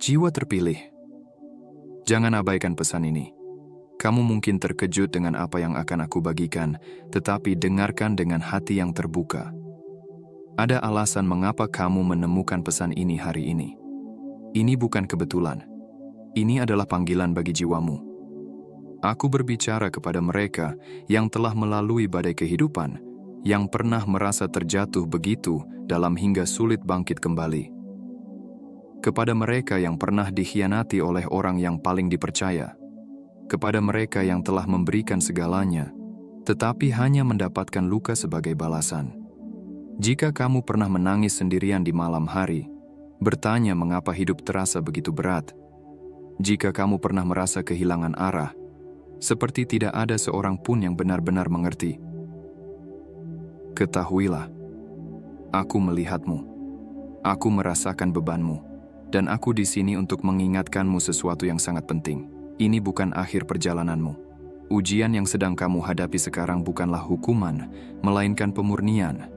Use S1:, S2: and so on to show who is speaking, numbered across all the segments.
S1: Jiwa terpilih. Jangan abaikan pesan ini. Kamu mungkin terkejut dengan apa yang akan aku bagikan, tetapi dengarkan dengan hati yang terbuka. Ada alasan mengapa kamu menemukan pesan ini hari ini. Ini bukan kebetulan. Ini adalah panggilan bagi jiwamu. Aku berbicara kepada mereka yang telah melalui badai kehidupan, yang pernah merasa terjatuh begitu dalam hingga sulit bangkit kembali. Kepada mereka yang pernah dikhianati oleh orang yang paling dipercaya. Kepada mereka yang telah memberikan segalanya, tetapi hanya mendapatkan luka sebagai balasan. Jika kamu pernah menangis sendirian di malam hari, bertanya mengapa hidup terasa begitu berat. Jika kamu pernah merasa kehilangan arah, seperti tidak ada seorang pun yang benar-benar mengerti. Ketahuilah, aku melihatmu, aku merasakan bebanmu, dan aku di sini untuk mengingatkanmu sesuatu yang sangat penting. Ini bukan akhir perjalananmu. Ujian yang sedang kamu hadapi sekarang bukanlah hukuman, melainkan pemurnian.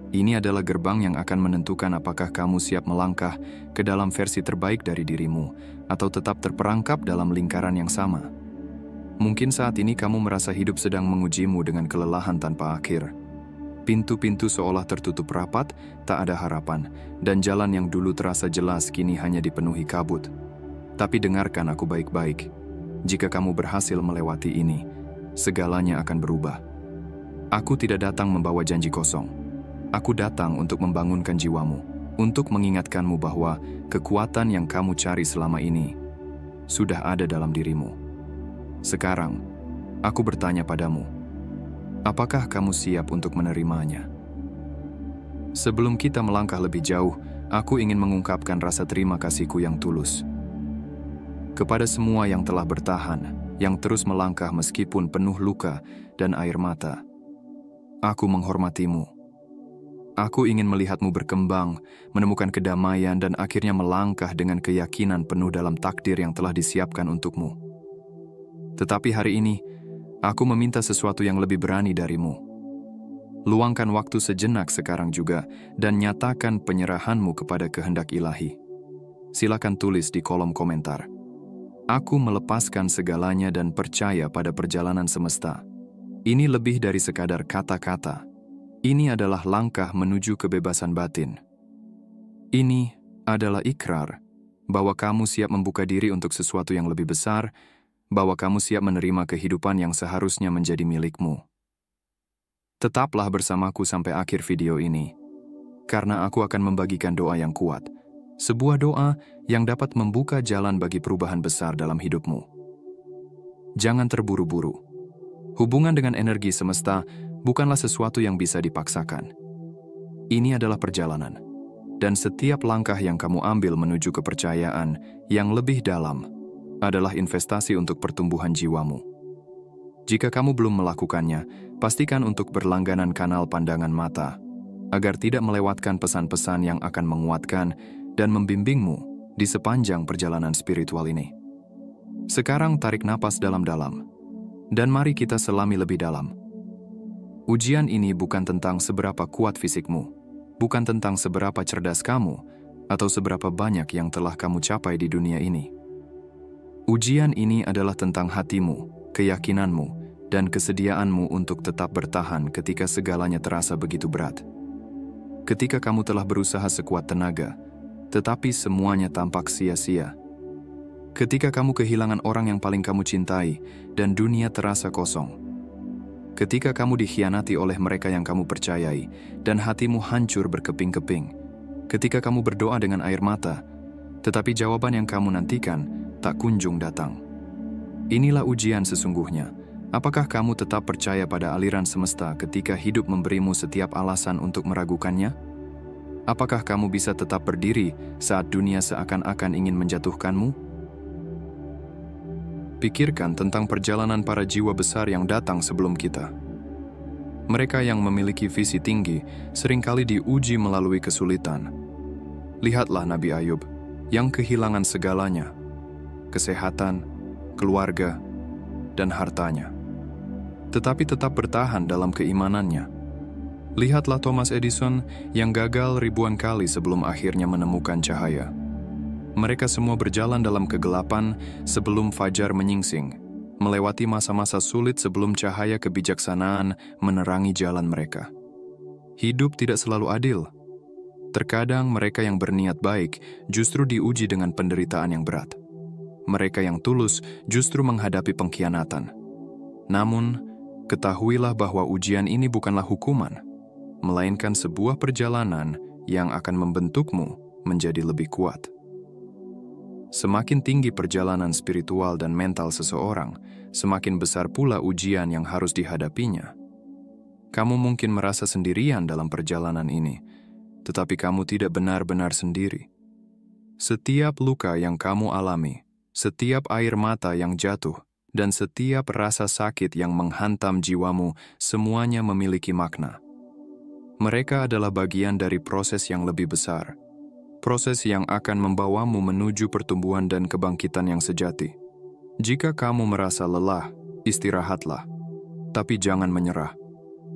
S1: Ini adalah gerbang yang akan menentukan apakah kamu siap melangkah ke dalam versi terbaik dari dirimu, atau tetap terperangkap dalam lingkaran yang sama. Mungkin saat ini kamu merasa hidup sedang mengujimu dengan kelelahan tanpa akhir. Pintu-pintu seolah tertutup rapat, tak ada harapan, dan jalan yang dulu terasa jelas kini hanya dipenuhi kabut. Tapi dengarkan aku baik-baik. Jika kamu berhasil melewati ini, segalanya akan berubah. Aku tidak datang membawa janji kosong. Aku datang untuk membangunkan jiwamu, untuk mengingatkanmu bahwa kekuatan yang kamu cari selama ini sudah ada dalam dirimu. Sekarang, aku bertanya padamu, apakah kamu siap untuk menerimanya? Sebelum kita melangkah lebih jauh, aku ingin mengungkapkan rasa terima kasihku yang tulus. Kepada semua yang telah bertahan, yang terus melangkah meskipun penuh luka dan air mata. Aku menghormatimu. Aku ingin melihatmu berkembang, menemukan kedamaian dan akhirnya melangkah dengan keyakinan penuh dalam takdir yang telah disiapkan untukmu. Tetapi hari ini, aku meminta sesuatu yang lebih berani darimu. Luangkan waktu sejenak sekarang juga dan nyatakan penyerahanmu kepada kehendak ilahi. Silakan tulis di kolom komentar. Aku melepaskan segalanya dan percaya pada perjalanan semesta. Ini lebih dari sekadar kata-kata. Ini adalah langkah menuju kebebasan batin. Ini adalah ikrar bahwa kamu siap membuka diri untuk sesuatu yang lebih besar, bahwa kamu siap menerima kehidupan yang seharusnya menjadi milikmu. Tetaplah bersamaku sampai akhir video ini, karena aku akan membagikan doa yang kuat, sebuah doa yang dapat membuka jalan bagi perubahan besar dalam hidupmu. Jangan terburu-buru. Hubungan dengan energi semesta bukanlah sesuatu yang bisa dipaksakan. Ini adalah perjalanan, dan setiap langkah yang kamu ambil menuju kepercayaan yang lebih dalam adalah investasi untuk pertumbuhan jiwamu. Jika kamu belum melakukannya, pastikan untuk berlangganan kanal Pandangan Mata, agar tidak melewatkan pesan-pesan yang akan menguatkan dan membimbingmu di sepanjang perjalanan spiritual ini. Sekarang tarik napas dalam-dalam, dan mari kita selami lebih dalam. Ujian ini bukan tentang seberapa kuat fisikmu, bukan tentang seberapa cerdas kamu, atau seberapa banyak yang telah kamu capai di dunia ini. Ujian ini adalah tentang hatimu, keyakinanmu, dan kesediaanmu untuk tetap bertahan ketika segalanya terasa begitu berat. Ketika kamu telah berusaha sekuat tenaga, tetapi semuanya tampak sia-sia. Ketika kamu kehilangan orang yang paling kamu cintai, dan dunia terasa kosong. Ketika kamu dikhianati oleh mereka yang kamu percayai, dan hatimu hancur berkeping-keping. Ketika kamu berdoa dengan air mata, tetapi jawaban yang kamu nantikan tak kunjung datang. Inilah ujian sesungguhnya. Apakah kamu tetap percaya pada aliran semesta ketika hidup memberimu setiap alasan untuk meragukannya? Apakah kamu bisa tetap berdiri saat dunia seakan-akan ingin menjatuhkanmu? Pikirkan tentang perjalanan para jiwa besar yang datang sebelum kita. Mereka yang memiliki visi tinggi seringkali diuji melalui kesulitan. Lihatlah Nabi Ayub yang kehilangan segalanya, kesehatan, keluarga, dan hartanya. Tetapi tetap bertahan dalam keimanannya. Lihatlah Thomas Edison yang gagal ribuan kali sebelum akhirnya menemukan cahaya. Mereka semua berjalan dalam kegelapan sebelum fajar menyingsing, melewati masa-masa sulit sebelum cahaya kebijaksanaan menerangi jalan mereka. Hidup tidak selalu adil. Terkadang mereka yang berniat baik justru diuji dengan penderitaan yang berat. Mereka yang tulus justru menghadapi pengkhianatan. Namun, ketahuilah bahwa ujian ini bukanlah hukuman, melainkan sebuah perjalanan yang akan membentukmu menjadi lebih kuat. Semakin tinggi perjalanan spiritual dan mental seseorang, semakin besar pula ujian yang harus dihadapinya. Kamu mungkin merasa sendirian dalam perjalanan ini, tetapi kamu tidak benar-benar sendiri. Setiap luka yang kamu alami, setiap air mata yang jatuh, dan setiap rasa sakit yang menghantam jiwamu, semuanya memiliki makna. Mereka adalah bagian dari proses yang lebih besar. Proses yang akan membawamu menuju pertumbuhan dan kebangkitan yang sejati. Jika kamu merasa lelah, istirahatlah. Tapi jangan menyerah.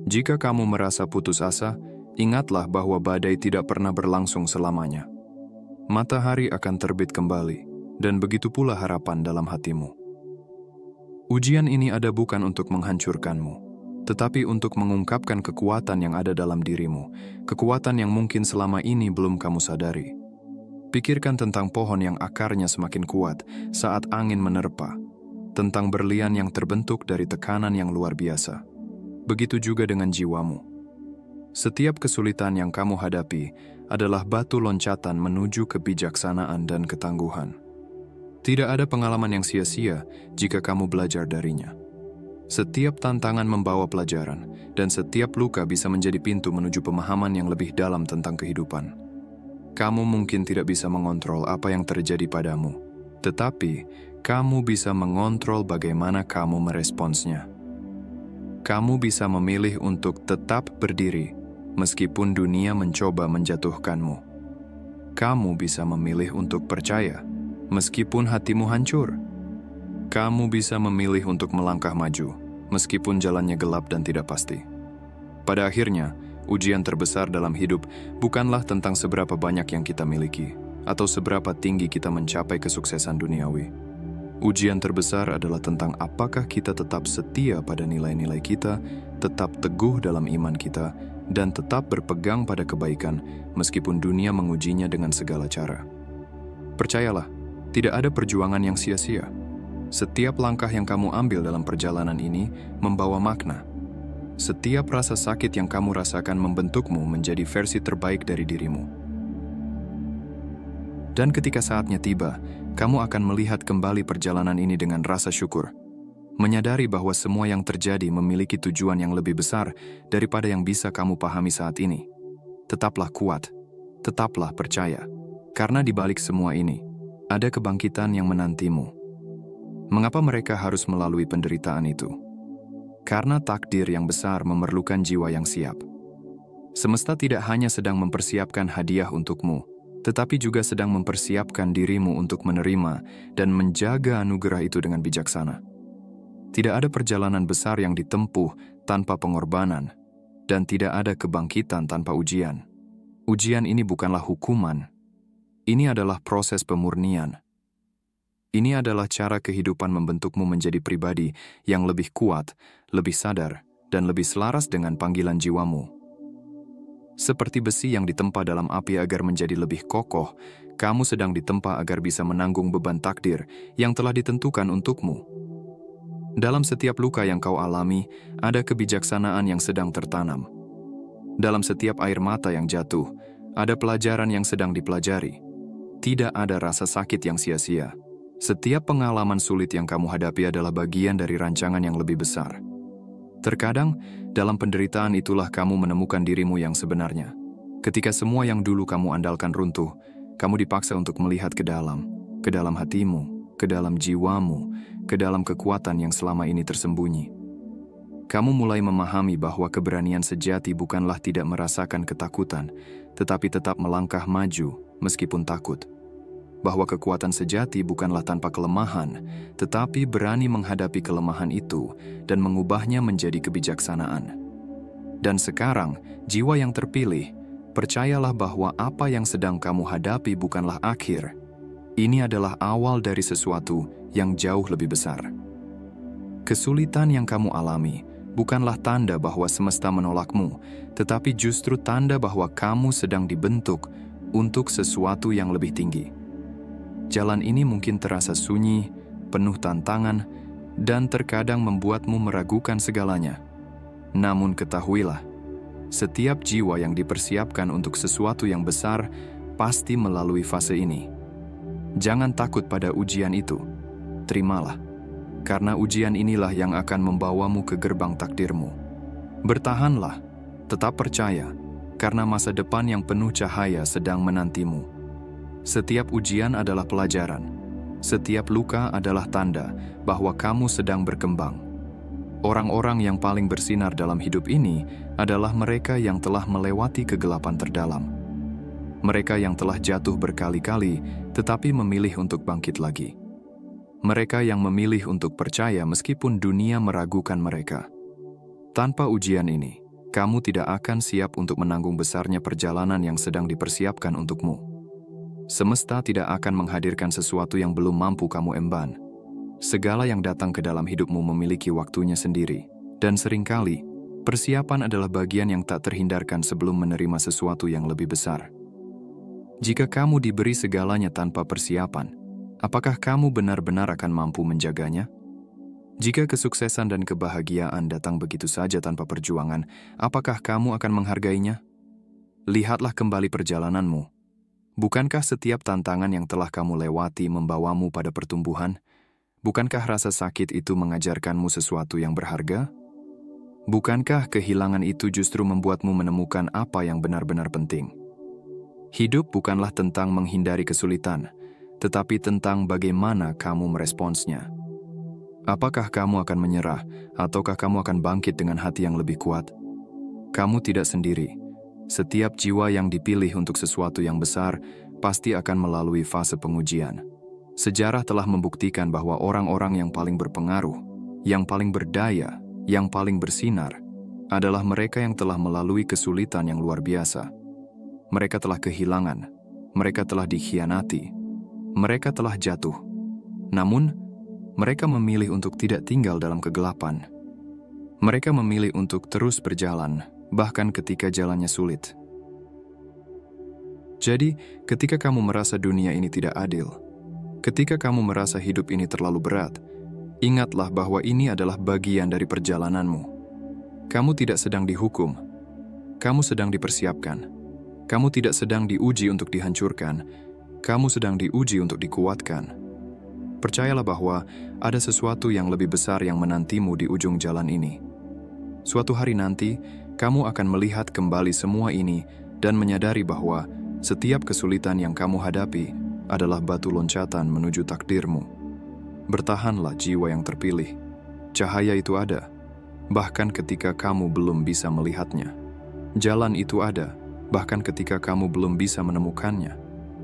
S1: Jika kamu merasa putus asa, ingatlah bahwa badai tidak pernah berlangsung selamanya. Matahari akan terbit kembali, dan begitu pula harapan dalam hatimu. Ujian ini ada bukan untuk menghancurkanmu, tetapi untuk mengungkapkan kekuatan yang ada dalam dirimu, kekuatan yang mungkin selama ini belum kamu sadari. Pikirkan tentang pohon yang akarnya semakin kuat saat angin menerpa, tentang berlian yang terbentuk dari tekanan yang luar biasa. Begitu juga dengan jiwamu. Setiap kesulitan yang kamu hadapi adalah batu loncatan menuju kebijaksanaan dan ketangguhan. Tidak ada pengalaman yang sia-sia jika kamu belajar darinya. Setiap tantangan membawa pelajaran, dan setiap luka bisa menjadi pintu menuju pemahaman yang lebih dalam tentang kehidupan. Kamu mungkin tidak bisa mengontrol apa yang terjadi padamu, tetapi kamu bisa mengontrol bagaimana kamu meresponsnya. Kamu bisa memilih untuk tetap berdiri, meskipun dunia mencoba menjatuhkanmu. Kamu bisa memilih untuk percaya, meskipun hatimu hancur. Kamu bisa memilih untuk melangkah maju, meskipun jalannya gelap dan tidak pasti. Pada akhirnya, ujian terbesar dalam hidup bukanlah tentang seberapa banyak yang kita miliki, atau seberapa tinggi kita mencapai kesuksesan duniawi. Ujian terbesar adalah tentang apakah kita tetap setia pada nilai-nilai kita, tetap teguh dalam iman kita, dan tetap berpegang pada kebaikan meskipun dunia mengujinya dengan segala cara. Percayalah, tidak ada perjuangan yang sia-sia. Setiap langkah yang kamu ambil dalam perjalanan ini membawa makna. Setiap rasa sakit yang kamu rasakan membentukmu menjadi versi terbaik dari dirimu. Dan ketika saatnya tiba, kamu akan melihat kembali perjalanan ini dengan rasa syukur. Menyadari bahwa semua yang terjadi memiliki tujuan yang lebih besar daripada yang bisa kamu pahami saat ini. Tetaplah kuat, tetaplah percaya, karena di balik semua ini, ada kebangkitan yang menantimu. Mengapa mereka harus melalui penderitaan itu? Karena takdir yang besar memerlukan jiwa yang siap. Semesta tidak hanya sedang mempersiapkan hadiah untukmu, tetapi juga sedang mempersiapkan dirimu untuk menerima dan menjaga anugerah itu dengan bijaksana. Tidak ada perjalanan besar yang ditempuh tanpa pengorbanan, dan tidak ada kebangkitan tanpa ujian. Ujian ini bukanlah hukuman. Ini adalah proses pemurnian. Ini adalah cara kehidupan membentukmu menjadi pribadi yang lebih kuat, lebih sadar, dan lebih selaras dengan panggilan jiwamu. Seperti besi yang ditempa dalam api agar menjadi lebih kokoh, kamu sedang ditempa agar bisa menanggung beban takdir yang telah ditentukan untukmu. Dalam setiap luka yang kau alami, ada kebijaksanaan yang sedang tertanam. Dalam setiap air mata yang jatuh, ada pelajaran yang sedang dipelajari. Tidak ada rasa sakit yang sia-sia. Setiap pengalaman sulit yang kamu hadapi adalah bagian dari rancangan yang lebih besar. Terkadang, dalam penderitaan itulah kamu menemukan dirimu yang sebenarnya. Ketika semua yang dulu kamu andalkan runtuh, kamu dipaksa untuk melihat ke dalam hatimu, ke dalam jiwamu, ke dalam kekuatan yang selama ini tersembunyi. Kamu mulai memahami bahwa keberanian sejati bukanlah tidak merasakan ketakutan, tetapi tetap melangkah maju meskipun takut. Bahwa kekuatan sejati bukanlah tanpa kelemahan, tetapi berani menghadapi kelemahan itu dan mengubahnya menjadi kebijaksanaan. Dan sekarang, jiwa yang terpilih, percayalah bahwa apa yang sedang kamu hadapi bukanlah akhir, Ini adalah awal dari sesuatu yang jauh lebih besar. Kesulitan yang kamu alami bukanlah tanda bahwa semesta menolakmu, tetapi justru tanda bahwa kamu sedang dibentuk untuk sesuatu yang lebih tinggi. Jalan ini mungkin terasa sunyi, penuh tantangan, dan terkadang membuatmu meragukan segalanya. Namun ketahuilah, setiap jiwa yang dipersiapkan untuk sesuatu yang besar pasti melalui fase ini. Jangan takut pada ujian itu, terimalah, karena ujian inilah yang akan membawamu ke gerbang takdirmu. Bertahanlah, tetap percaya, karena masa depan yang penuh cahaya sedang menantimu. Setiap ujian adalah pelajaran, setiap luka adalah tanda bahwa kamu sedang berkembang. Orang-orang yang paling bersinar dalam hidup ini adalah mereka yang telah melewati kegelapan terdalam. Mereka yang telah jatuh berkali-kali, tetapi memilih untuk bangkit lagi. Mereka yang memilih untuk percaya meskipun dunia meragukan mereka. Tanpa ujian ini, kamu tidak akan siap untuk menanggung besarnya perjalanan yang sedang dipersiapkan untukmu. Semesta tidak akan menghadirkan sesuatu yang belum mampu kamu emban. Segala yang datang ke dalam hidupmu memiliki waktunya sendiri, dan seringkali, persiapan adalah bagian yang tak terhindarkan sebelum menerima sesuatu yang lebih besar. Jika kamu diberi segalanya tanpa persiapan, apakah kamu benar-benar akan mampu menjaganya? Jika kesuksesan dan kebahagiaan datang begitu saja tanpa perjuangan, apakah kamu akan menghargainya? Lihatlah kembali perjalananmu. Bukankah setiap tantangan yang telah kamu lewati membawamu pada pertumbuhan? Bukankah rasa sakit itu mengajarkanmu sesuatu yang berharga? Bukankah kehilangan itu justru membuatmu menemukan apa yang benar-benar penting? Hidup bukanlah tentang menghindari kesulitan, tetapi tentang bagaimana kamu meresponsnya. Apakah kamu akan menyerah, ataukah kamu akan bangkit dengan hati yang lebih kuat? Kamu tidak sendiri. Setiap jiwa yang dipilih untuk sesuatu yang besar pasti akan melalui fase pengujian. Sejarah telah membuktikan bahwa orang-orang yang paling berpengaruh, yang paling berdaya, yang paling bersinar, adalah mereka yang telah melalui kesulitan yang luar biasa. Mereka telah kehilangan, mereka telah dikhianati, mereka telah jatuh. Namun, mereka memilih untuk tidak tinggal dalam kegelapan. Mereka memilih untuk terus berjalan, bahkan ketika jalannya sulit. Jadi, ketika kamu merasa dunia ini tidak adil, ketika kamu merasa hidup ini terlalu berat, ingatlah bahwa ini adalah bagian dari perjalananmu. Kamu tidak sedang dihukum, kamu sedang dipersiapkan. Kamu tidak sedang diuji untuk dihancurkan, kamu sedang diuji untuk dikuatkan. Percayalah bahwa ada sesuatu yang lebih besar yang menantimu di ujung jalan ini. Suatu hari nanti, kamu akan melihat kembali semua ini dan menyadari bahwa setiap kesulitan yang kamu hadapi adalah batu loncatan menuju takdirmu. Bertahanlah jiwa yang terpilih. Cahaya itu ada, bahkan ketika kamu belum bisa melihatnya. Jalan itu ada, bahkan ketika kamu belum bisa menemukannya.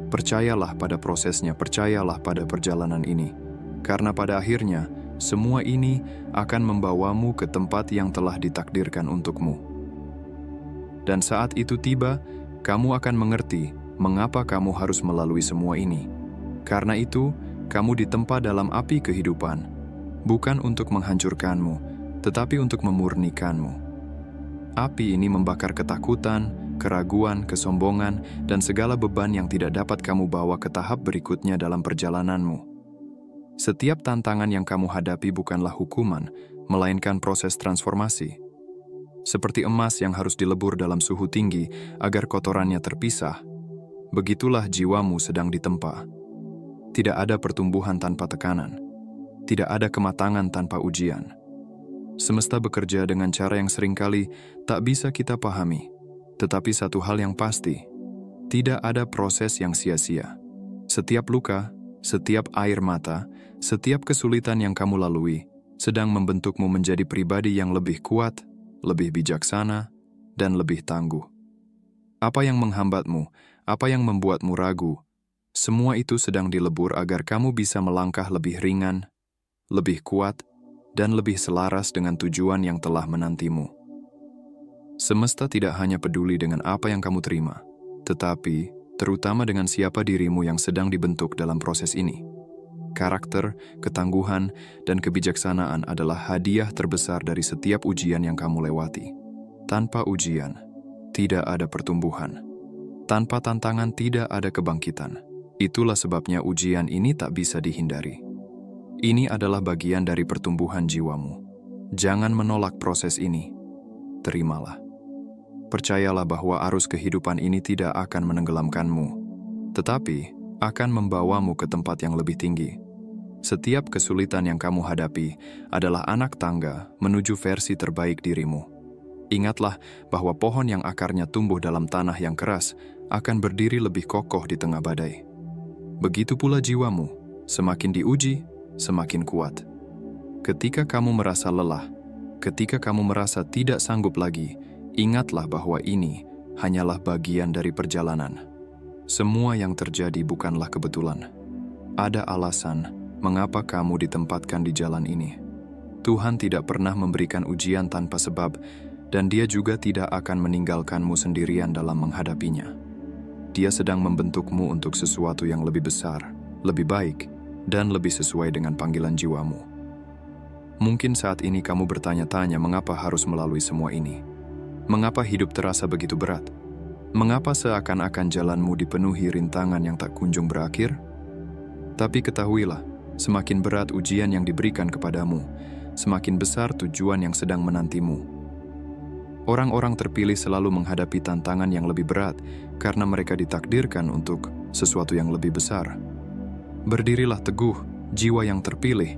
S1: Percayalah pada prosesnya, percayalah pada perjalanan ini. Karena pada akhirnya, semua ini akan membawamu ke tempat yang telah ditakdirkan untukmu. Dan saat itu tiba, kamu akan mengerti mengapa kamu harus melalui semua ini. Karena itu, kamu ditempa dalam api kehidupan, bukan untuk menghancurkanmu, tetapi untuk memurnikanmu. Api ini membakar ketakutan, keraguan, kesombongan, dan segala beban yang tidak dapat kamu bawa ke tahap berikutnya dalam perjalananmu. Setiap tantangan yang kamu hadapi bukanlah hukuman, melainkan proses transformasi. Seperti emas yang harus dilebur dalam suhu tinggi agar kotorannya terpisah, begitulah jiwamu sedang ditempa. Tidak ada pertumbuhan tanpa tekanan. Tidak ada kematangan tanpa ujian. Semesta bekerja dengan cara yang seringkali tak bisa kita pahami. Tetapi satu hal yang pasti, tidak ada proses yang sia-sia. Setiap luka, setiap air mata, setiap kesulitan yang kamu lalui, sedang membentukmu menjadi pribadi yang lebih kuat, lebih bijaksana, dan lebih tangguh. Apa yang menghambatmu, apa yang membuatmu ragu, semua itu sedang dilebur agar kamu bisa melangkah lebih ringan, lebih kuat, dan lebih selaras dengan tujuan yang telah menantimu. Semesta tidak hanya peduli dengan apa yang kamu terima, tetapi terutama dengan siapa dirimu yang sedang dibentuk dalam proses ini. Karakter, ketangguhan, dan kebijaksanaan adalah hadiah terbesar dari setiap ujian yang kamu lewati. Tanpa ujian, tidak ada pertumbuhan. Tanpa tantangan, tidak ada kebangkitan. Itulah sebabnya ujian ini tak bisa dihindari. Ini adalah bagian dari pertumbuhan jiwamu. Jangan menolak proses ini. Terimalah. Percayalah bahwa arus kehidupan ini tidak akan menenggelamkanmu, tetapi akan membawamu ke tempat yang lebih tinggi. Setiap kesulitan yang kamu hadapi adalah anak tangga menuju versi terbaik dirimu. Ingatlah bahwa pohon yang akarnya tumbuh dalam tanah yang keras akan berdiri lebih kokoh di tengah badai. Begitu pula jiwamu, semakin diuji, semakin kuat. Ketika kamu merasa lelah, ketika kamu merasa tidak sanggup lagi, ingatlah bahwa ini hanyalah bagian dari perjalanan. Semua yang terjadi bukanlah kebetulan. Ada alasan mengapa kamu ditempatkan di jalan ini. Tuhan tidak pernah memberikan ujian tanpa sebab, dan Dia juga tidak akan meninggalkanmu sendirian dalam menghadapinya. Dia sedang membentukmu untuk sesuatu yang lebih besar, lebih baik, dan lebih sesuai dengan panggilan jiwamu. Mungkin saat ini kamu bertanya-tanya mengapa harus melalui semua ini. Mengapa hidup terasa begitu berat? Mengapa seakan-akan jalanmu dipenuhi rintangan yang tak kunjung berakhir? Tapi ketahuilah, semakin berat ujian yang diberikan kepadamu, semakin besar tujuan yang sedang menantimu. Orang-orang terpilih selalu menghadapi tantangan yang lebih berat karena mereka ditakdirkan untuk sesuatu yang lebih besar. Berdirilah teguh, jiwa yang terpilih,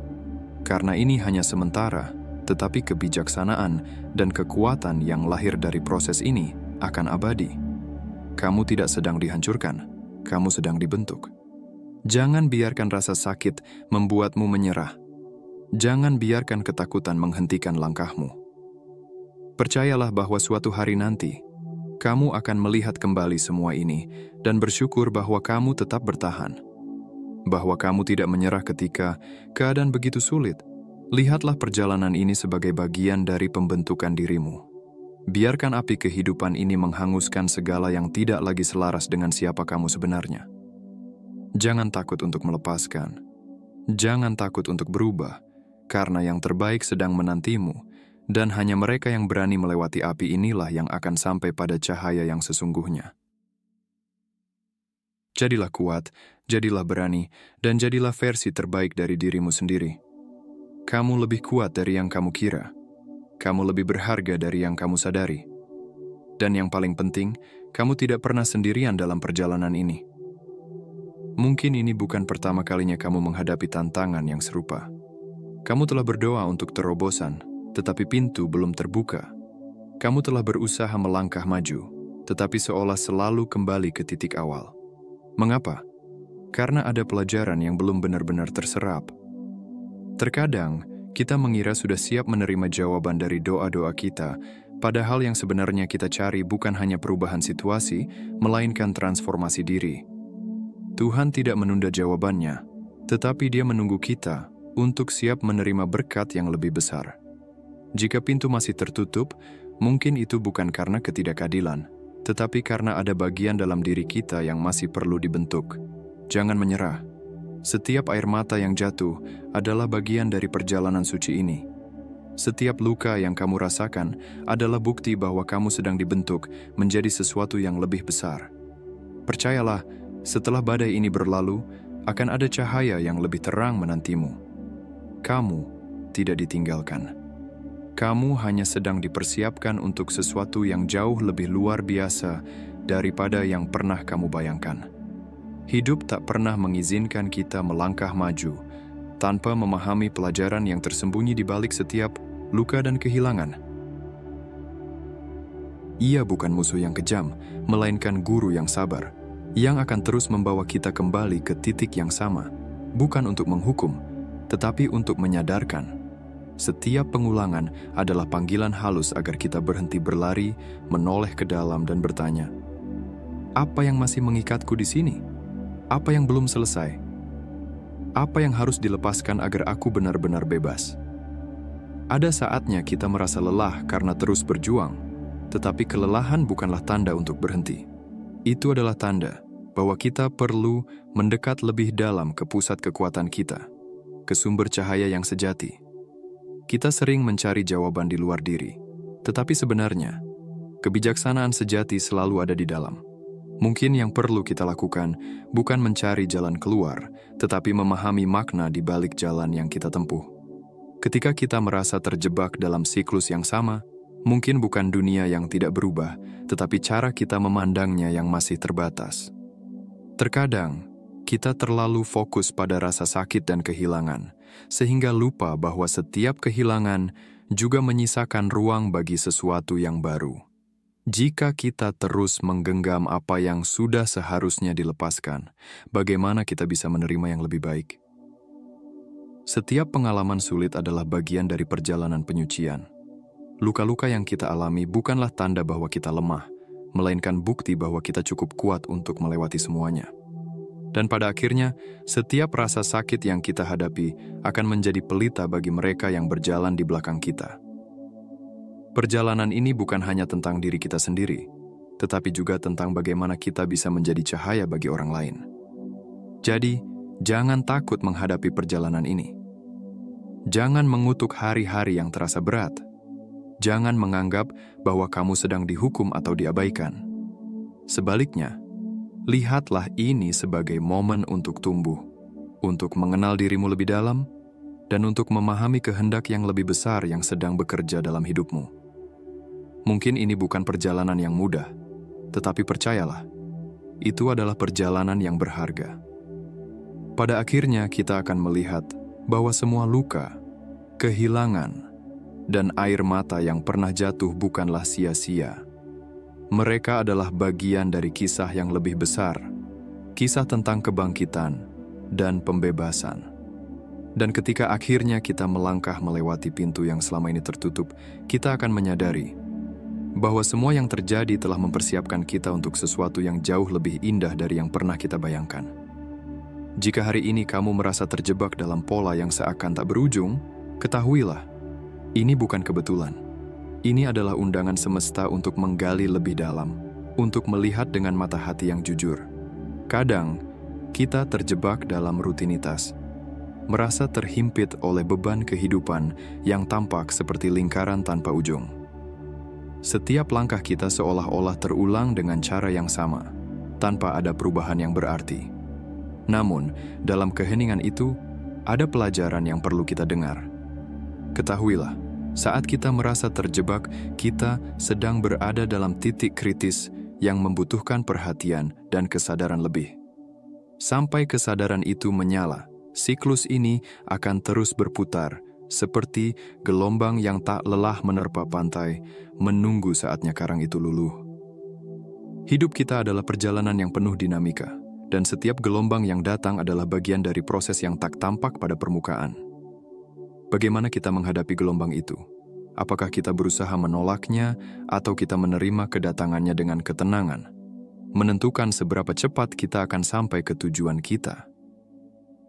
S1: karena ini hanya sementara, tetapi kebijaksanaan dan kekuatan yang lahir dari proses ini akan abadi. Kamu tidak sedang dihancurkan, kamu sedang dibentuk. Jangan biarkan rasa sakit membuatmu menyerah. Jangan biarkan ketakutan menghentikan langkahmu. Percayalah bahwa suatu hari nanti, kamu akan melihat kembali semua ini dan bersyukur bahwa kamu tetap bertahan. Bahwa kamu tidak menyerah ketika keadaan begitu sulit. Lihatlah perjalanan ini sebagai bagian dari pembentukan dirimu. Biarkan api kehidupan ini menghanguskan segala yang tidak lagi selaras dengan siapa kamu sebenarnya. Jangan takut untuk melepaskan. Jangan takut untuk berubah, karena yang terbaik sedang menantimu, dan hanya mereka yang berani melewati api inilah yang akan sampai pada cahaya yang sesungguhnya. Jadilah kuat, jadilah berani, dan jadilah versi terbaik dari dirimu sendiri. Kamu lebih kuat dari yang kamu kira. Kamu lebih berharga dari yang kamu sadari. Dan yang paling penting, kamu tidak pernah sendirian dalam perjalanan ini. Mungkin ini bukan pertama kalinya kamu menghadapi tantangan yang serupa. Kamu telah berdoa untuk terobosan, tetapi pintu belum terbuka. Kamu telah berusaha melangkah maju, tetapi seolah selalu kembali ke titik awal. Mengapa? Karena ada pelajaran yang belum benar-benar terserap. Terkadang, kita mengira sudah siap menerima jawaban dari doa-doa kita, padahal yang sebenarnya kita cari bukan hanya perubahan situasi, melainkan transformasi diri. Tuhan tidak menunda jawabannya, tetapi Dia menunggu kita untuk siap menerima berkat yang lebih besar. Jika pintu masih tertutup, mungkin itu bukan karena ketidakadilan, tetapi karena ada bagian dalam diri kita yang masih perlu dibentuk. Jangan menyerah. Setiap air mata yang jatuh adalah bagian dari perjalanan suci ini. Setiap luka yang kamu rasakan adalah bukti bahwa kamu sedang dibentuk menjadi sesuatu yang lebih besar. Percayalah, setelah badai ini berlalu, akan ada cahaya yang lebih terang menantimu. Kamu tidak ditinggalkan. Kamu hanya sedang dipersiapkan untuk sesuatu yang jauh lebih luar biasa daripada yang pernah kamu bayangkan. Hidup tak pernah mengizinkan kita melangkah maju tanpa memahami pelajaran yang tersembunyi di balik setiap luka dan kehilangan. Ia bukan musuh yang kejam, melainkan guru yang sabar, yang akan terus membawa kita kembali ke titik yang sama, bukan untuk menghukum, tetapi untuk menyadarkan. Setiap pengulangan adalah panggilan halus agar kita berhenti berlari, menoleh ke dalam dan bertanya, apa yang masih mengikatku di sini? Apa yang belum selesai? Apa yang harus dilepaskan agar aku benar-benar bebas? Ada saatnya kita merasa lelah karena terus berjuang, tetapi kelelahan bukanlah tanda untuk berhenti. Itu adalah tanda bahwa kita perlu mendekat lebih dalam ke pusat kekuatan kita, ke sumber cahaya yang sejati. Kita sering mencari jawaban di luar diri, tetapi sebenarnya, kebijaksanaan sejati selalu ada di dalam. Mungkin yang perlu kita lakukan bukan mencari jalan keluar, tetapi memahami makna di balik jalan yang kita tempuh. Ketika kita merasa terjebak dalam siklus yang sama, mungkin bukan dunia yang tidak berubah, tetapi cara kita memandangnya yang masih terbatas. Terkadang, kita terlalu fokus pada rasa sakit dan kehilangan, sehingga lupa bahwa setiap kehilangan juga menyisakan ruang bagi sesuatu yang baru. Jika kita terus menggenggam apa yang sudah seharusnya dilepaskan, bagaimana kita bisa menerima yang lebih baik? Setiap pengalaman sulit adalah bagian dari perjalanan penyucian. Luka-luka yang kita alami bukanlah tanda bahwa kita lemah, melainkan bukti bahwa kita cukup kuat untuk melewati semuanya. Dan pada akhirnya, setiap rasa sakit yang kita hadapi akan menjadi pelita bagi mereka yang berjalan di belakang kita. Perjalanan ini bukan hanya tentang diri kita sendiri, tetapi juga tentang bagaimana kita bisa menjadi cahaya bagi orang lain. Jadi, jangan takut menghadapi perjalanan ini. Jangan mengutuk hari-hari yang terasa berat. Jangan menganggap bahwa kamu sedang dihukum atau diabaikan. Sebaliknya, lihatlah ini sebagai momen untuk tumbuh, untuk mengenal dirimu lebih dalam, dan untuk memahami kehendak yang lebih besar yang sedang bekerja dalam hidupmu. Mungkin ini bukan perjalanan yang mudah, tetapi percayalah, itu adalah perjalanan yang berharga. Pada akhirnya kita akan melihat bahwa semua luka, kehilangan, dan air mata yang pernah jatuh bukanlah sia-sia. Mereka adalah bagian dari kisah yang lebih besar, kisah tentang kebangkitan dan pembebasan. Dan ketika akhirnya kita melangkah melewati pintu yang selama ini tertutup, kita akan menyadari bahwa semua yang terjadi telah mempersiapkan kita untuk sesuatu yang jauh lebih indah dari yang pernah kita bayangkan. Jika hari ini kamu merasa terjebak dalam pola yang seakan tak berujung, ketahuilah, ini bukan kebetulan. Ini adalah undangan semesta untuk menggali lebih dalam, untuk melihat dengan mata hati yang jujur. Kadang, kita terjebak dalam rutinitas, merasa terhimpit oleh beban kehidupan yang tampak seperti lingkaran tanpa ujung. Setiap langkah kita seolah-olah terulang dengan cara yang sama, tanpa ada perubahan yang berarti. Namun, dalam keheningan itu, ada pelajaran yang perlu kita dengar. Ketahuilah, saat kita merasa terjebak, kita sedang berada dalam titik kritis yang membutuhkan perhatian dan kesadaran lebih. Sampai kesadaran itu menyala, siklus ini akan terus berputar, seperti gelombang yang tak lelah menerpa pantai, menunggu saatnya karang itu luluh. Hidup kita adalah perjalanan yang penuh dinamika, dan setiap gelombang yang datang adalah bagian dari proses yang tak tampak pada permukaan. Bagaimana kita menghadapi gelombang itu? Apakah kita berusaha menolaknya, atau kita menerima kedatangannya dengan ketenangan, menentukan seberapa cepat kita akan sampai ke tujuan kita?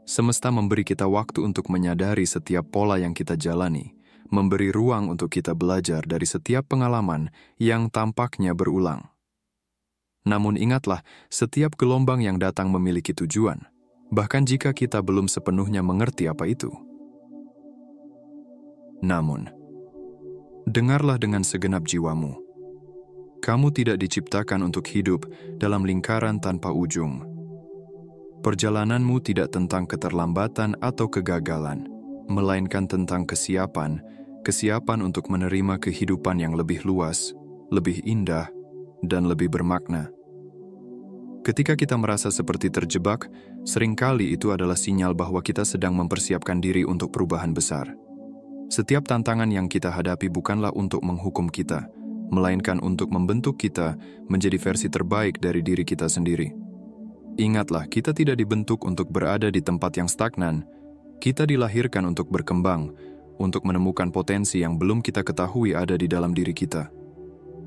S1: Semesta memberi kita waktu untuk menyadari setiap pola yang kita jalani, memberi ruang untuk kita belajar dari setiap pengalaman yang tampaknya berulang. Namun ingatlah, setiap gelombang yang datang memiliki tujuan, bahkan jika kita belum sepenuhnya mengerti apa itu. Namun, dengarlah dengan segenap jiwamu. Kamu tidak diciptakan untuk hidup dalam lingkaran tanpa ujung. Perjalananmu tidak tentang keterlambatan atau kegagalan, melainkan tentang kesiapan untuk menerima kehidupan yang lebih luas, lebih indah, dan lebih bermakna. Ketika kita merasa seperti terjebak, seringkali itu adalah sinyal bahwa kita sedang mempersiapkan diri untuk perubahan besar. Setiap tantangan yang kita hadapi bukanlah untuk menghukum kita, melainkan untuk membentuk kita menjadi versi terbaik dari diri kita sendiri. Ingatlah, kita tidak dibentuk untuk berada di tempat yang stagnan. Kita dilahirkan untuk berkembang, untuk menemukan potensi yang belum kita ketahui ada di dalam diri kita.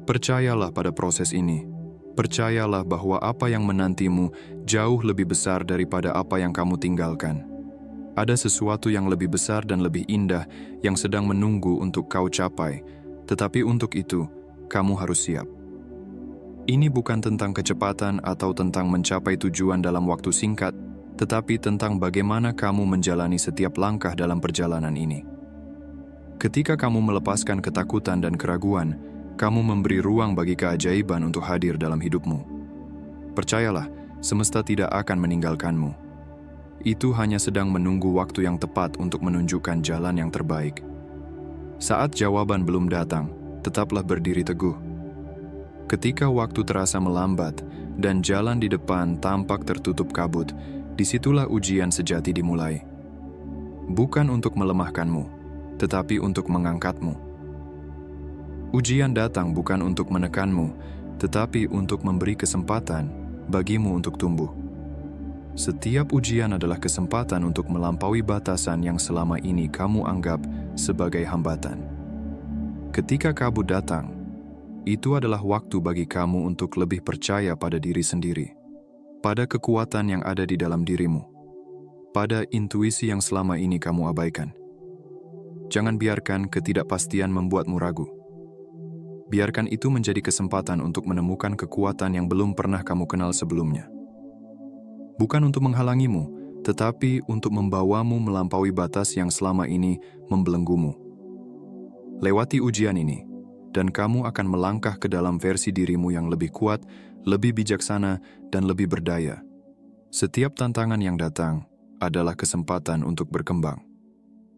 S1: Percayalah pada proses ini. Percayalah bahwa apa yang menantimu jauh lebih besar daripada apa yang kamu tinggalkan. Ada sesuatu yang lebih besar dan lebih indah yang sedang menunggu untuk kau capai, tetapi untuk itu, kamu harus siap. Ini bukan tentang kecepatan atau tentang mencapai tujuan dalam waktu singkat, tetapi tentang bagaimana kamu menjalani setiap langkah dalam perjalanan ini. Ketika kamu melepaskan ketakutan dan keraguan, kamu memberi ruang bagi keajaiban untuk hadir dalam hidupmu. Percayalah, semesta tidak akan meninggalkanmu. Itu hanya sedang menunggu waktu yang tepat untuk menunjukkan jalan yang terbaik. Saat jawaban belum datang, tetaplah berdiri teguh. Ketika waktu terasa melambat dan jalan di depan tampak tertutup kabut, disitulah ujian sejati dimulai. Bukan untuk melemahkanmu, tetapi untuk mengangkatmu. Ujian datang bukan untuk menekanmu, tetapi untuk memberi kesempatan bagimu untuk tumbuh. Setiap ujian adalah kesempatan untuk melampaui batasan yang selama ini kamu anggap sebagai hambatan. Ketika kabut datang, itu adalah waktu bagi kamu untuk lebih percaya pada diri sendiri, pada kekuatan yang ada di dalam dirimu, pada intuisi yang selama ini kamu abaikan. Jangan biarkan ketidakpastian membuatmu ragu. Biarkan itu menjadi kesempatan untuk menemukan kekuatan yang belum pernah kamu kenal sebelumnya. Bukan untuk menghalangimu, tetapi untuk membawamu melampaui batas yang selama ini membelenggumu. Lewati ujian ini, dan kamu akan melangkah ke dalam versi dirimu yang lebih kuat, lebih bijaksana, dan lebih berdaya. Setiap tantangan yang datang adalah kesempatan untuk berkembang.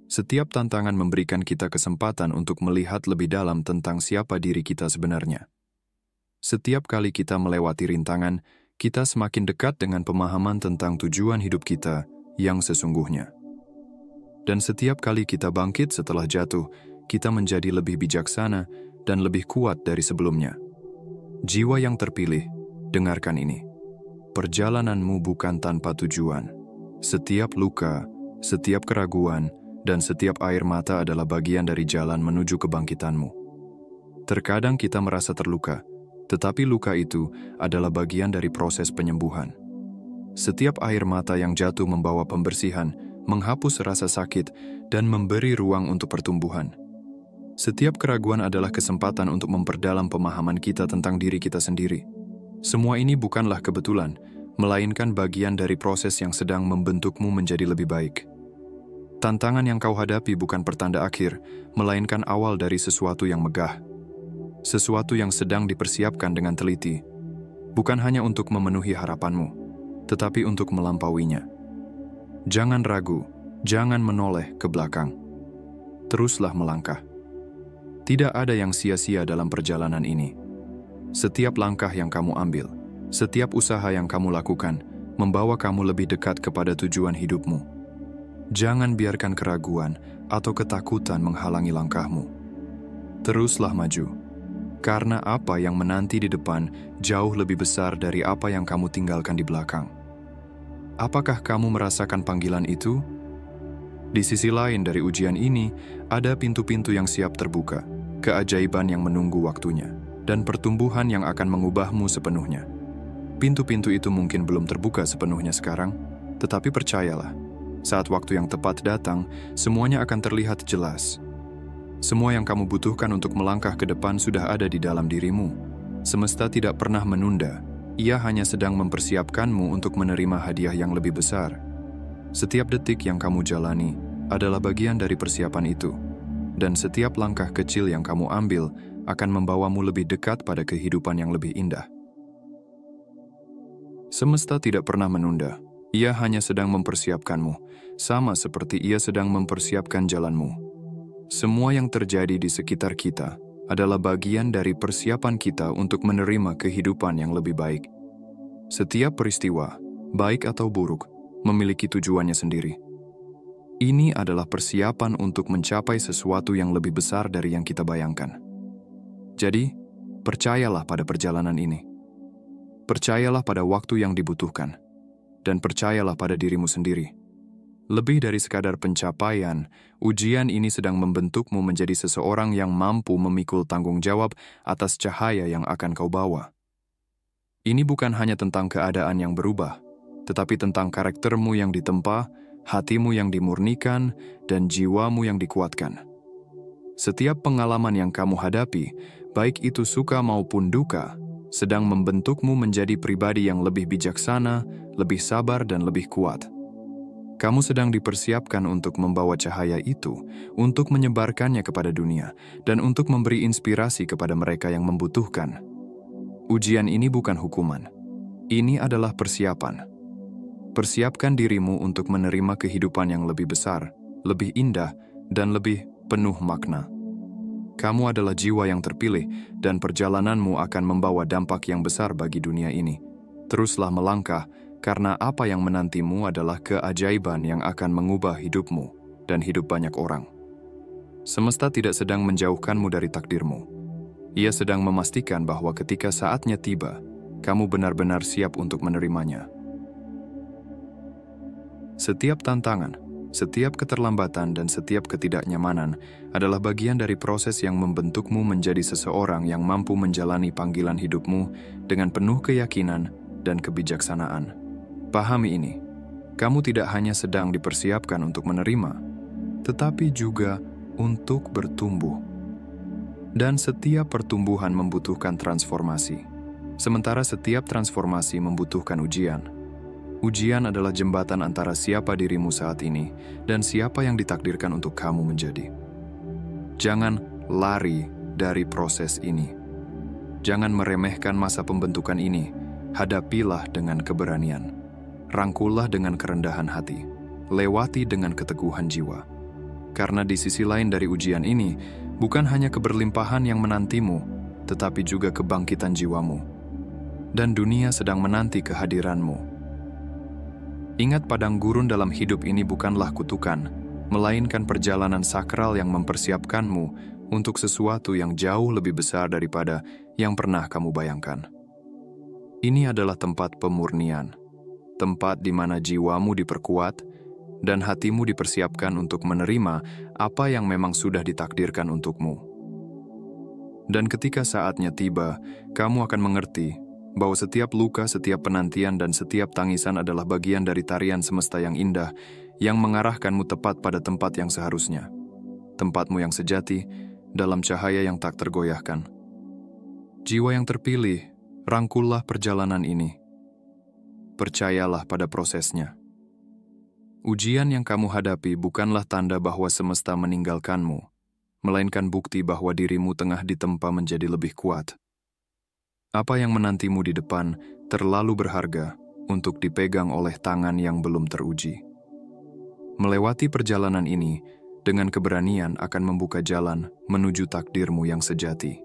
S1: Setiap tantangan memberikan kita kesempatan untuk melihat lebih dalam tentang siapa diri kita sebenarnya. Setiap kali kita melewati rintangan, kita semakin dekat dengan pemahaman tentang tujuan hidup kita yang sesungguhnya. Dan setiap kali kita bangkit setelah jatuh, kita menjadi lebih bijaksana dan lebih kuat dari sebelumnya. Jiwa yang terpilih, dengarkan ini. Perjalananmu bukan tanpa tujuan. Setiap luka, setiap keraguan, dan setiap air mata adalah bagian dari jalan menuju kebangkitanmu. Terkadang kita merasa terluka, tetapi luka itu adalah bagian dari proses penyembuhan. Setiap air mata yang jatuh membawa pembersihan, menghapus rasa sakit, dan memberi ruang untuk pertumbuhan. Setiap keraguan adalah kesempatan untuk memperdalam pemahaman kita tentang diri kita sendiri. Semua ini bukanlah kebetulan, melainkan bagian dari proses yang sedang membentukmu menjadi lebih baik. Tantangan yang kau hadapi bukan pertanda akhir, melainkan awal dari sesuatu yang megah. Sesuatu yang sedang dipersiapkan dengan teliti, bukan hanya untuk memenuhi harapanmu, tetapi untuk melampauinya. Jangan ragu, jangan menoleh ke belakang. Teruslah melangkah. Tidak ada yang sia-sia dalam perjalanan ini. Setiap langkah yang kamu ambil, setiap usaha yang kamu lakukan, membawa kamu lebih dekat kepada tujuan hidupmu. Jangan biarkan keraguan atau ketakutan menghalangi langkahmu. Teruslah maju, karena apa yang menanti di depan jauh lebih besar dari apa yang kamu tinggalkan di belakang. Apakah kamu merasakan panggilan itu? Di sisi lain dari ujian ini, ada pintu-pintu yang siap terbuka, keajaiban yang menunggu waktunya, dan pertumbuhan yang akan mengubahmu sepenuhnya. Pintu-pintu itu mungkin belum terbuka sepenuhnya sekarang, tetapi percayalah, saat waktu yang tepat datang, semuanya akan terlihat jelas. Semua yang kamu butuhkan untuk melangkah ke depan sudah ada di dalam dirimu. Semesta tidak pernah menunda, ia hanya sedang mempersiapkanmu untuk menerima hadiah yang lebih besar. Setiap detik yang kamu jalani adalah bagian dari persiapan itu, dan setiap langkah kecil yang kamu ambil akan membawamu lebih dekat pada kehidupan yang lebih indah. Semesta tidak pernah menunda, ia hanya sedang mempersiapkanmu, sama seperti ia sedang mempersiapkan jalanmu. Semua yang terjadi di sekitar kita adalah bagian dari persiapan kita untuk menerima kehidupan yang lebih baik. Setiap peristiwa, baik atau buruk, memiliki tujuannya sendiri. Ini adalah persiapan untuk mencapai sesuatu yang lebih besar dari yang kita bayangkan. Jadi, percayalah pada perjalanan ini. Percayalah pada waktu yang dibutuhkan. Dan percayalah pada dirimu sendiri. Lebih dari sekadar pencapaian, ujian ini sedang membentukmu menjadi seseorang yang mampu memikul tanggung jawab atas cahaya yang akan kau bawa. Ini bukan hanya tentang keadaan yang berubah, tetapi tentang karaktermu yang ditempa, hatimu yang dimurnikan, dan jiwamu yang dikuatkan. Setiap pengalaman yang kamu hadapi, baik itu suka maupun duka, sedang membentukmu menjadi pribadi yang lebih bijaksana, lebih sabar, dan lebih kuat. Kamu sedang dipersiapkan untuk membawa cahaya itu, untuk menyebarkannya kepada dunia, dan untuk memberi inspirasi kepada mereka yang membutuhkan. Ujian ini bukan hukuman. Ini adalah persiapan. Persiapkan dirimu untuk menerima kehidupan yang lebih besar, lebih indah, dan lebih penuh makna. Kamu adalah jiwa yang terpilih, dan perjalananmu akan membawa dampak yang besar bagi dunia ini. Teruslah melangkah, karena apa yang menantimu adalah keajaiban yang akan mengubah hidupmu dan hidup banyak orang. Semesta tidak sedang menjauhkanmu dari takdirmu. Ia sedang memastikan bahwa ketika saatnya tiba, kamu benar-benar siap untuk menerimanya. Setiap tantangan, setiap keterlambatan, dan setiap ketidaknyamanan adalah bagian dari proses yang membentukmu menjadi seseorang yang mampu menjalani panggilan hidupmu dengan penuh keyakinan dan kebijaksanaan. Pahami ini, kamu tidak hanya sedang dipersiapkan untuk menerima, tetapi juga untuk bertumbuh. Dan setiap pertumbuhan membutuhkan transformasi, sementara setiap transformasi membutuhkan ujian. Ujian adalah jembatan antara siapa dirimu saat ini dan siapa yang ditakdirkan untuk kamu menjadi. Jangan lari dari proses ini. Jangan meremehkan masa pembentukan ini. Hadapilah dengan keberanian. Rangkullah dengan kerendahan hati. Lewati dengan keteguhan jiwa. Karena di sisi lain dari ujian ini, bukan hanya keberlimpahan yang menantimu, tetapi juga kebangkitan jiwamu. Dan dunia sedang menanti kehadiranmu. Ingat, padang gurun dalam hidup ini bukanlah kutukan, melainkan perjalanan sakral yang mempersiapkanmu untuk sesuatu yang jauh lebih besar daripada yang pernah kamu bayangkan. Ini adalah tempat pemurnian, tempat di mana jiwamu diperkuat dan hatimu dipersiapkan untuk menerima apa yang memang sudah ditakdirkan untukmu. Dan ketika saatnya tiba, kamu akan mengerti bahwa setiap luka, setiap penantian, dan setiap tangisan adalah bagian dari tarian semesta yang indah yang mengarahkanmu tepat pada tempat yang seharusnya. Tempatmu yang sejati dalam cahaya yang tak tergoyahkan. Jiwa yang terpilih, rangkullah perjalanan ini. Percayalah pada prosesnya. Ujian yang kamu hadapi bukanlah tanda bahwa semesta meninggalkanmu, melainkan bukti bahwa dirimu tengah ditempa menjadi lebih kuat. Apa yang menantimu di depan terlalu berharga untuk dipegang oleh tangan yang belum teruji. Melewati perjalanan ini dengan keberanian akan membuka jalan menuju takdirmu yang sejati.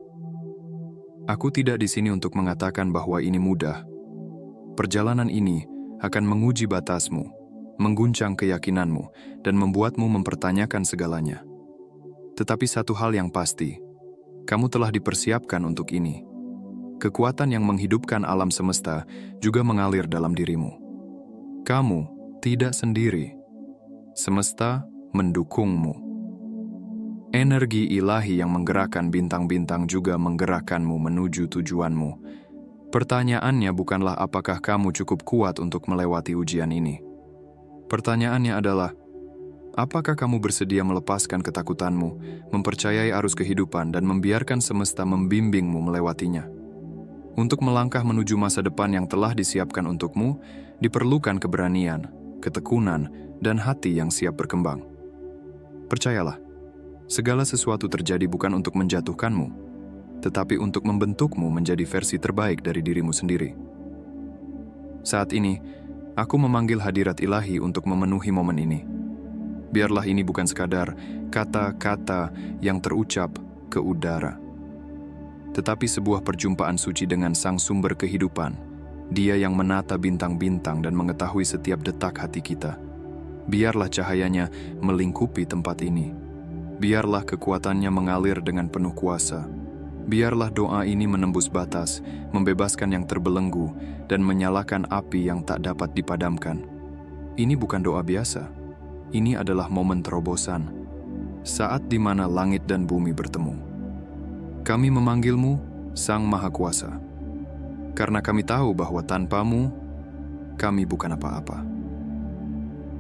S1: Aku tidak di sini untuk mengatakan bahwa ini mudah. Perjalanan ini akan menguji batasmu, mengguncang keyakinanmu, dan membuatmu mempertanyakan segalanya. Tetapi satu hal yang pasti, kamu telah dipersiapkan untuk ini. Kekuatan yang menghidupkan alam semesta juga mengalir dalam dirimu. Kamu tidak sendiri. Semesta mendukungmu. Energi ilahi yang menggerakkan bintang-bintang juga menggerakkanmu menuju tujuanmu. Pertanyaannya bukanlah apakah kamu cukup kuat untuk melewati ujian ini. Pertanyaannya adalah, apakah kamu bersedia melepaskan ketakutanmu, mempercayai arus kehidupan, dan membiarkan semesta membimbingmu melewatinya? Untuk melangkah menuju masa depan yang telah disiapkan untukmu, diperlukan keberanian, ketekunan, dan hati yang siap berkembang. Percayalah, segala sesuatu terjadi bukan untuk menjatuhkanmu, tetapi untuk membentukmu menjadi versi terbaik dari dirimu sendiri. Saat ini, aku memanggil hadirat ilahi untuk memenuhi momen ini. Biarlah ini bukan sekadar kata-kata yang terucap ke udara, tetapi sebuah perjumpaan suci dengan Sang Sumber Kehidupan, Dia yang menata bintang-bintang dan mengetahui setiap detak hati kita. Biarlah cahayanya melingkupi tempat ini. Biarlah kekuatannya mengalir dengan penuh kuasa. Biarlah doa ini menembus batas, membebaskan yang terbelenggu, dan menyalakan api yang tak dapat dipadamkan. Ini bukan doa biasa. Ini adalah momen terobosan, saat di mana langit dan bumi bertemu. Kami memanggilmu, Sang Maha Kuasa, karena kami tahu bahwa tanpamu, kami bukan apa-apa.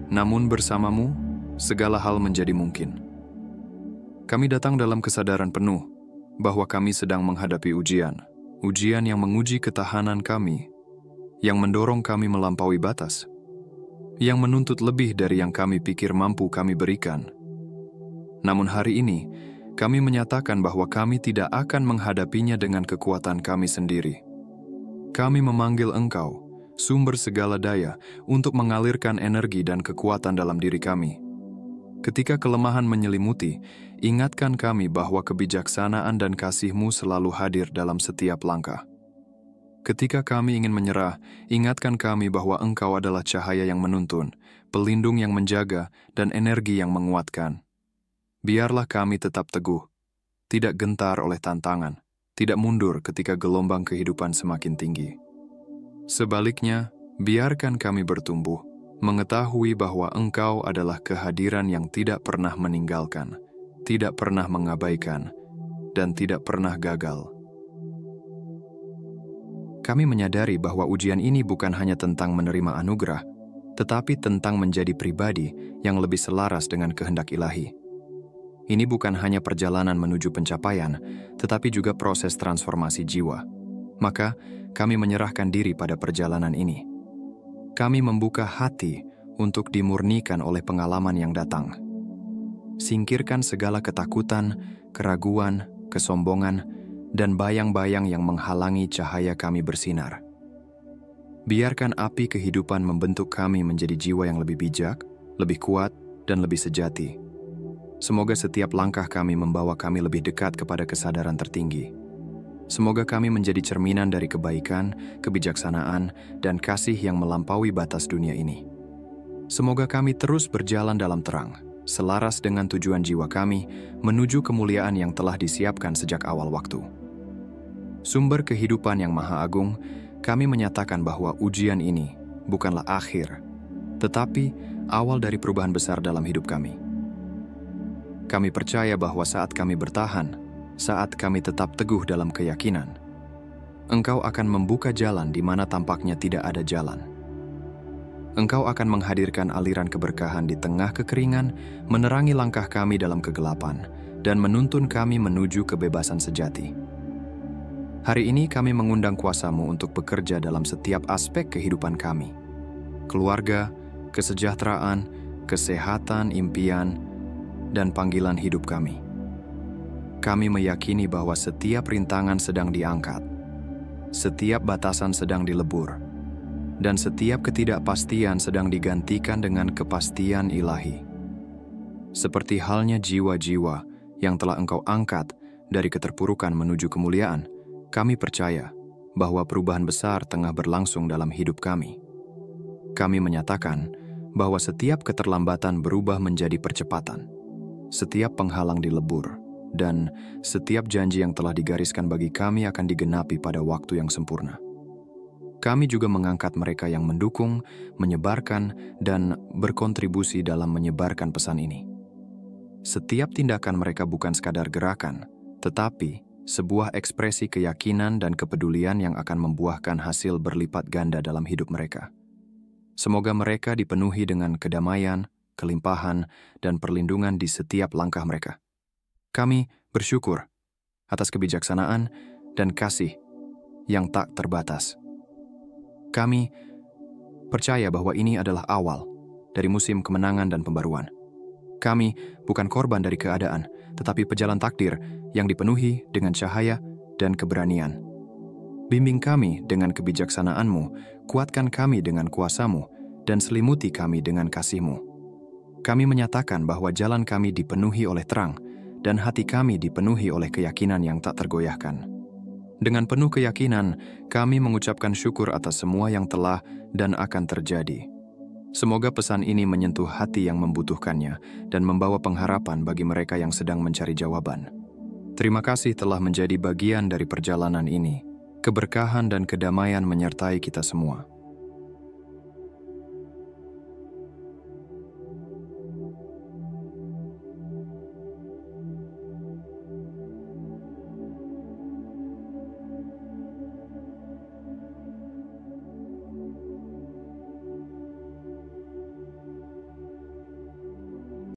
S1: Namun bersamamu, segala hal menjadi mungkin. Kami datang dalam kesadaran penuh bahwa kami sedang menghadapi ujian, ujian yang menguji ketahanan kami, yang mendorong kami melampaui batas, yang menuntut lebih dari yang kami pikir mampu kami berikan. Namun hari ini, kami menyatakan bahwa kami tidak akan menghadapinya dengan kekuatan kami sendiri. Kami memanggil Engkau, sumber segala daya, untuk mengalirkan energi dan kekuatan dalam diri kami. Ketika kelemahan menyelimuti, ingatkan kami bahwa kebijaksanaan dan kasih-Mu selalu hadir dalam setiap langkah. Ketika kami ingin menyerah, ingatkan kami bahwa Engkau adalah cahaya yang menuntun, pelindung yang menjaga, dan energi yang menguatkan. Biarlah kami tetap teguh, tidak gentar oleh tantangan, tidak mundur ketika gelombang kehidupan semakin tinggi. Sebaliknya, biarkan kami bertumbuh, mengetahui bahwa Engkau adalah kehadiran yang tidak pernah meninggalkan, tidak pernah mengabaikan, dan tidak pernah gagal. Kami menyadari bahwa ujian ini bukan hanya tentang menerima anugerah, tetapi tentang menjadi pribadi yang lebih selaras dengan kehendak Ilahi. Ini bukan hanya perjalanan menuju pencapaian, tetapi juga proses transformasi jiwa. Maka, kami menyerahkan diri pada perjalanan ini. Kami membuka hati untuk dimurnikan oleh pengalaman yang datang. Singkirkan segala ketakutan, keraguan, kesombongan, dan bayang-bayang yang menghalangi cahaya kami bersinar. Biarkan api kehidupan membentuk kami menjadi jiwa yang lebih bijak, lebih kuat, dan lebih sejati. Semoga setiap langkah kami membawa kami lebih dekat kepada kesadaran tertinggi. Semoga kami menjadi cerminan dari kebaikan, kebijaksanaan, dan kasih yang melampaui batas dunia ini. Semoga kami terus berjalan dalam terang, selaras dengan tujuan jiwa kami menuju kemuliaan yang telah disiapkan sejak awal waktu. Sumber kehidupan yang Maha Agung, kami menyatakan bahwa ujian ini bukanlah akhir, tetapi awal dari perubahan besar dalam hidup kami. Kami percaya bahwa saat kami bertahan, saat kami tetap teguh dalam keyakinan, Engkau akan membuka jalan di mana tampaknya tidak ada jalan. Engkau akan menghadirkan aliran keberkahan di tengah kekeringan, menerangi langkah kami dalam kegelapan, dan menuntun kami menuju kebebasan sejati. Hari ini kami mengundang kuasa-Mu untuk bekerja dalam setiap aspek kehidupan kami. Keluarga, kesejahteraan, kesehatan, impian, dan panggilan hidup kami. Kami meyakini bahwa setiap rintangan sedang diangkat, setiap batasan sedang dilebur, dan setiap ketidakpastian sedang digantikan dengan kepastian ilahi. Seperti halnya jiwa-jiwa yang telah Engkau angkat dari keterpurukan menuju kemuliaan, kami percaya bahwa perubahan besar tengah berlangsung dalam hidup kami. Kami menyatakan bahwa setiap keterlambatan berubah menjadi percepatan, setiap penghalang dilebur, dan setiap janji yang telah digariskan bagi kami akan digenapi pada waktu yang sempurna. Kami juga mengangkat mereka yang mendukung, menyebarkan, dan berkontribusi dalam menyebarkan pesan ini. Setiap tindakan mereka bukan sekadar gerakan, tetapi sebuah ekspresi keyakinan dan kepedulian yang akan membuahkan hasil berlipat ganda dalam hidup mereka. Semoga mereka dipenuhi dengan kedamaian, kelimpahan, dan perlindungan di setiap langkah mereka. Kami bersyukur atas kebijaksanaan dan kasih yang tak terbatas. Kami percaya bahwa ini adalah awal dari musim kemenangan dan pembaruan. Kami bukan korban dari keadaan, tetapi pejalan takdir yang dipenuhi dengan cahaya dan keberanian. Bimbing kami dengan kebijaksanaan-Mu, kuatkan kami dengan kuasa-Mu, dan selimuti kami dengan kasih-Mu. Kami menyatakan bahwa jalan kami dipenuhi oleh terang, dan hati kami dipenuhi oleh keyakinan yang tak tergoyahkan. Dengan penuh keyakinan, kami mengucapkan syukur atas semua yang telah dan akan terjadi. Semoga pesan ini menyentuh hati yang membutuhkannya dan membawa pengharapan bagi mereka yang sedang mencari jawaban. Terima kasih telah menjadi bagian dari perjalanan ini. Keberkahan dan kedamaian menyertai kita semua.